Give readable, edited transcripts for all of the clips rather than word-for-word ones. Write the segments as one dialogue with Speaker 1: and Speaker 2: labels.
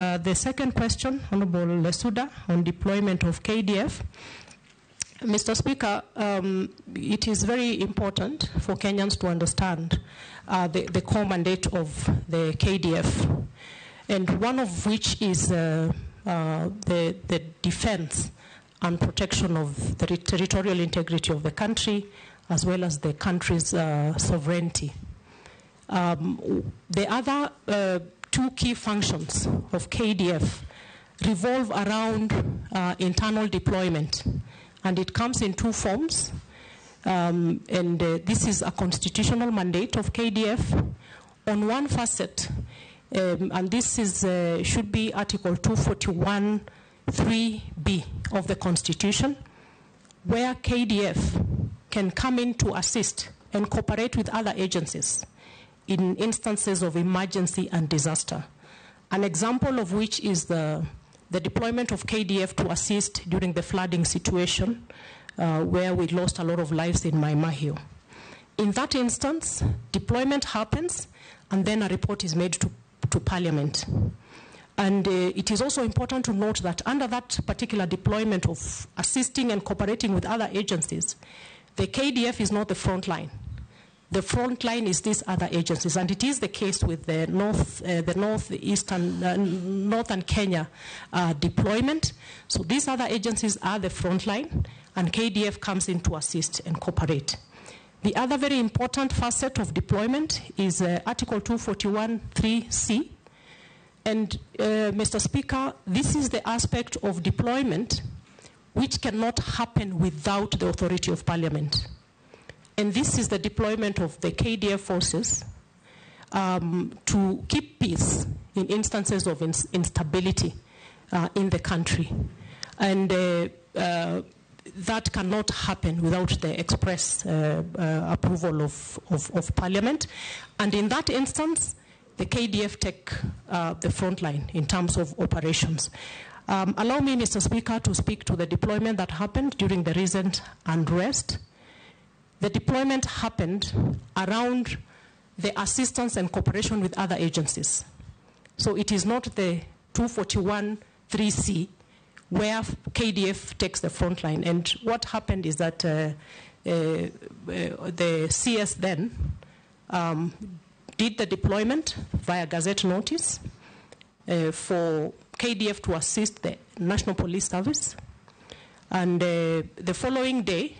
Speaker 1: The second question, Honorable Lesuda, on deployment of KDF. Mr. Speaker, it is very important for Kenyans to understand the core mandate of the KDF, and one of which is the defense and protection of the territorial integrity of the country, as well as the country's sovereignty. The other two key functions of KDF revolve around internal deployment, and it comes in two forms. This is a constitutional mandate of KDF on one facet, and this is should be Article 241(3)(b) of the Constitution, where KDF can come in to assist and cooperate with other agencies in instances of emergency and disaster. An example of which is the deployment of KDF to assist during the flooding situation where we lost a lot of lives in Mai Mahiu. In that instance, deployment happens and then a report is made to Parliament. And it is also important to note that under that particular deployment of assisting and cooperating with other agencies, the KDF is not the front line. The front line is these other agencies, and it is the case with the northern Kenya deployment. So these other agencies are the front line, and KDF comes in to assist and cooperate. The other very important facet of deployment is Article 241(3)(c). And Mr. Speaker, this is the aspect of deployment which cannot happen without the authority of Parliament. And this is the deployment of the KDF forces to keep peace in instances of instability in the country. And that cannot happen without the express approval of Parliament. And in that instance, the KDF take the front line in terms of operations. Allow me, Mr. Speaker, to speak to the deployment that happened during the recent unrest. The deployment happened around the assistance and cooperation with other agencies. So it is not the 241(3)(c) where KDF takes the front line. And what happened is that the CS then did the deployment via gazette notice for KDF to assist the National Police Service. And the following day,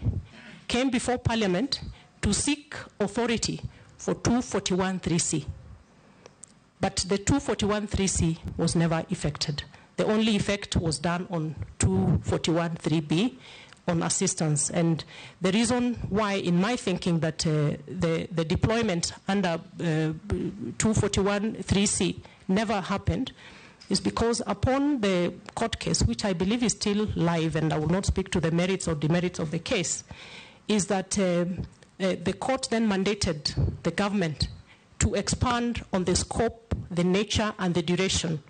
Speaker 1: came before Parliament to seek authority for 241(3)(c). But the 241(3)(c) was never effected. The only effect was done on 241(3)(b) on assistance. And the reason why, in my thinking, that the deployment under 241(3)(c) never happened is because upon the court case, which I believe is still live, and I will not speak to the merits or demerits of the case, is that the court then mandated the government to expand on the scope, the nature, and the duration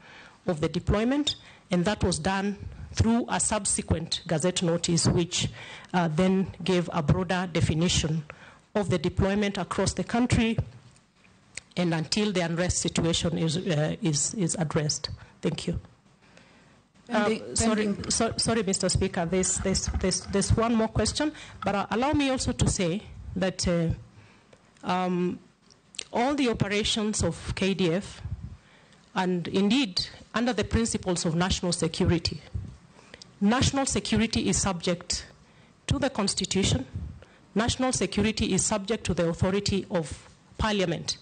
Speaker 1: of the deployment, and that was done through a subsequent gazette notice, which then gave a broader definition of the deployment across the country, and until the unrest situation is addressed. Thank you. Sorry, Mr. Speaker, there's one more question, but allow me also to say that all the operations of KDF, and indeed under the principles of national security is subject to the Constitution. National security is subject to the authority of Parliament.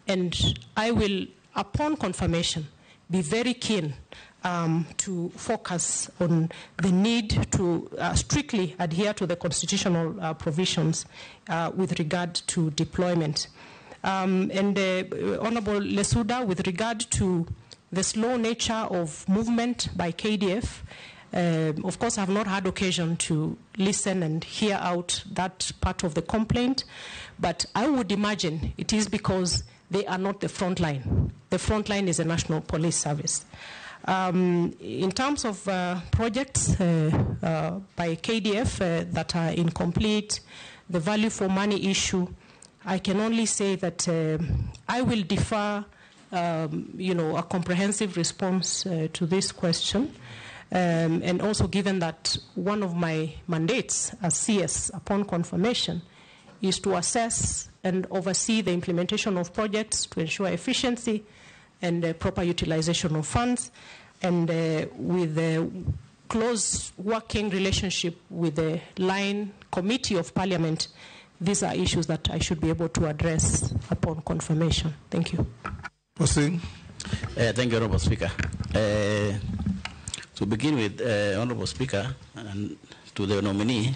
Speaker 1: And I will, upon confirmation, be very keen to focus on the need to strictly adhere to the constitutional provisions with regard to deployment. Honorable Lesuda, with regard to the slow nature of movement by KDF, of course, I have not had occasion to listen and hear out that part of the complaint, but I would imagine it is because they are not the front line. The front line is the National Police Service. In terms of projects by KDF that are incomplete, the value for money issue, I can only say that I will defer a comprehensive response to this question. And also given that one of my mandates as CS upon confirmation is to assess and oversee the implementation of projects to ensure efficiency and proper utilization of funds, and with a close working relationship with the line committee of Parliament, these are issues that I should be able to address upon confirmation. Thank you.
Speaker 2: Proceed.
Speaker 3: Thank you, Honorable Speaker. To begin with, Honorable Speaker, and to the nominee,